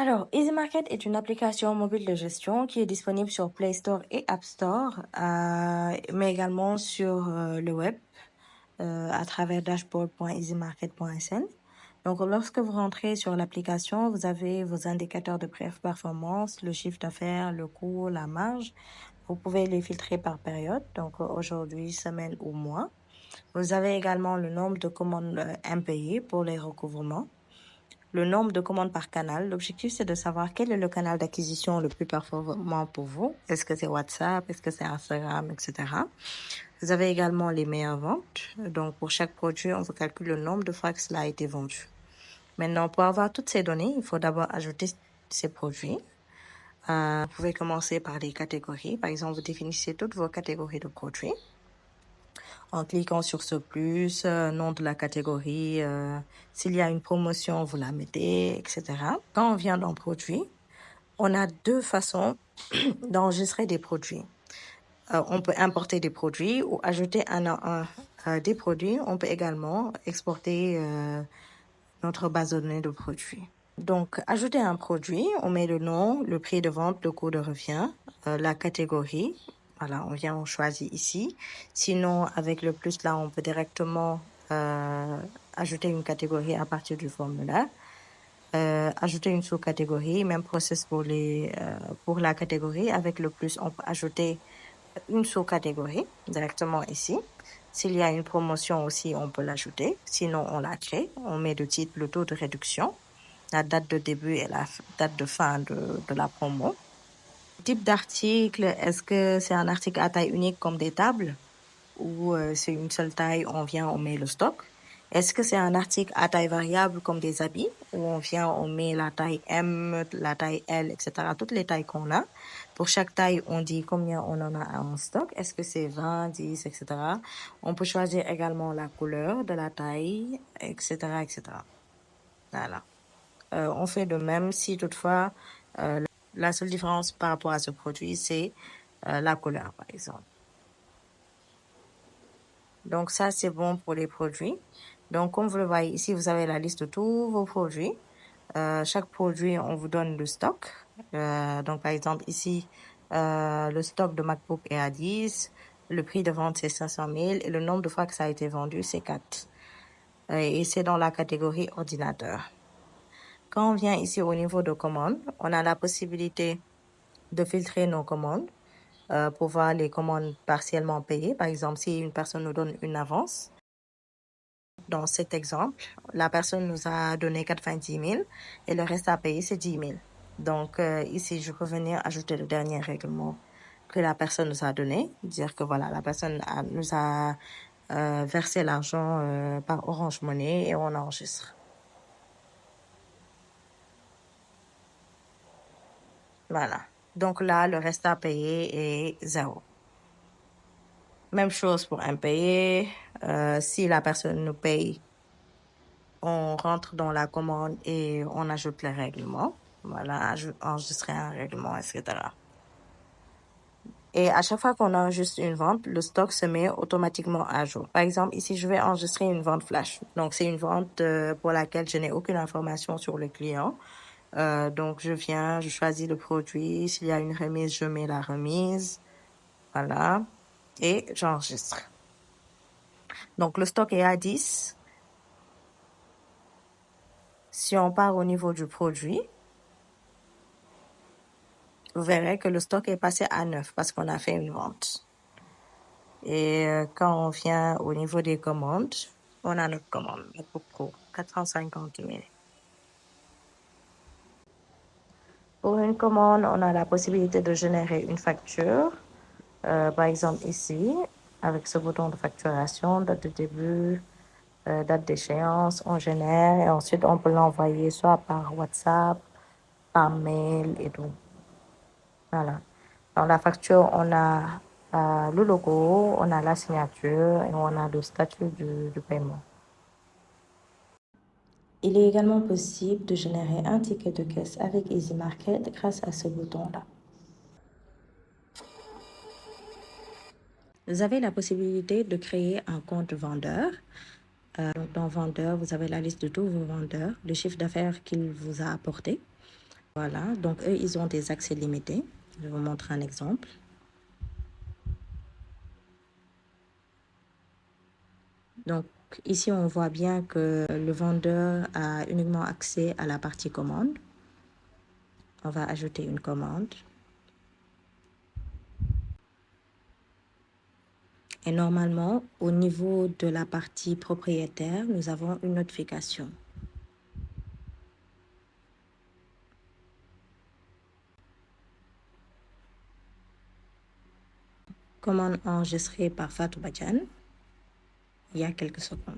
Alors, Easy Market est une application mobile de gestion qui est disponible sur Play Store et App Store, mais également sur le web à travers dashboard.easymarket.sn. Donc, lorsque vous rentrez sur l'application, vous avez vos indicateurs de performance, le chiffre d'affaires, le coût, la marge. Vous pouvez les filtrer par période, donc aujourd'hui, semaine ou mois. Vous avez également le nombre de commandes impayées pour les recouvrements, le nombre de commandes par canal. L'objectif, c'est de savoir quel est le canal d'acquisition le plus performant pour vous. Est-ce que c'est WhatsApp? Est-ce que c'est Instagram, etc. Vous avez également les meilleures ventes. Donc, pour chaque produit, on vous calcule le nombre de fois que cela a été vendu. Maintenant, pour avoir toutes ces données, il faut d'abord ajouter ces produits. Vous pouvez commencer par les catégories. Par exemple, vous définissez toutes vos catégories de produits en cliquant sur ce plus, nom de la catégorie, s'il y a une promotion, vous la mettez, etc. Quand on vient dans produit, on a deux façons d'enregistrer des produits. On peut importer des produits ou ajouter des produits. On peut également exporter notre base de données de produits. Donc, ajouter un produit, on met le nom, le prix de vente, le coût de revient, la catégorie. Voilà, on choisit ici. Sinon, avec le plus, là, on peut directement ajouter une catégorie à partir du formulaire. Ajouter une sous-catégorie, même process pour la catégorie. Avec le plus, on peut ajouter une sous-catégorie directement ici. S'il y a une promotion aussi, on peut l'ajouter. Sinon, on la crée. On met le titre, le taux de réduction, la date de début et la date de fin de la promo. Type d'article, est-ce que c'est un article à taille unique comme des tables ou c'est une seule taille, on met le stock? Est-ce que c'est un article à taille variable comme des habits où on met la taille M, la taille L, etc. Toutes les tailles qu'on a. Pour chaque taille, on dit combien on en a en stock. Est-ce que c'est 20, 10, etc. On peut choisir également la couleur de la taille, etc., etc. Voilà. On fait de même si toutefois la seule différence par rapport à ce produit, c'est la couleur, par exemple. Donc ça, c'est bon pour les produits. Donc comme vous le voyez ici, vous avez la liste de tous vos produits. Chaque produit, on vous donne le stock. Donc par exemple ici, le stock de MacBook est à 10. Le prix de vente, c'est 500 000. Et le nombre de fois que ça a été vendu, c'est 4. Et c'est dans la catégorie ordinateur. Quand on vient ici au niveau de commandes, on a la possibilité de filtrer nos commandes pour voir les commandes partiellement payées. Par exemple, si une personne nous donne une avance, dans cet exemple, la personne nous a donné 90 000 et le reste à payer, c'est 10 000. Donc ici, je peux venir ajouter le dernier règlement que la personne nous a donné, dire que voilà, la personne nous a versé l'argent par Orange Money et on enregistre. Voilà. Donc là, le reste à payer est 0. Même chose pour impayé. Si la personne nous paye, on rentre dans la commande et on ajoute les règlements. Voilà, enregistrer un règlement, etc. Et à chaque fois qu'on enregistre une vente, le stock se met automatiquement à jour. Par exemple, ici, je vais enregistrer une vente flash. Donc, c'est une vente pour laquelle je n'ai aucune information sur le client. Donc, je choisis le produit. S'il y a une remise, je mets la remise. Voilà. Et j'enregistre. Donc, le stock est à 10. Si on part au niveau du produit, vous verrez que le stock est passé à 9 parce qu'on a fait une vente. Et quand on vient au niveau des commandes, on a notre commande, MacBook Pro, 450 000. Pour une commande, on a la possibilité de générer une facture. Par exemple ici, avec ce bouton de facturation, date de début, date d'échéance, on génère et ensuite on peut l'envoyer soit par WhatsApp, par mail et tout. Voilà. Dans la facture, on a le logo, on a la signature et on a le statut du paiement. Il est également possible de générer un ticket de caisse avec Easy Market grâce à ce bouton-là. Vous avez la possibilité de créer un compte vendeur. Donc, dans vendeur, vous avez la liste de tous vos vendeurs, le chiffre d'affaires qu'il vous a apporté. Voilà, donc eux, ils ont des accès limités. Je vais vous montrer un exemple. Donc ici, on voit bien que le vendeur a uniquement accès à la partie commande. On va ajouter une commande. Et normalement, au niveau de la partie propriétaire, nous avons une notification. Commande enregistrée par Fatou Badiane il y a quelques secondes.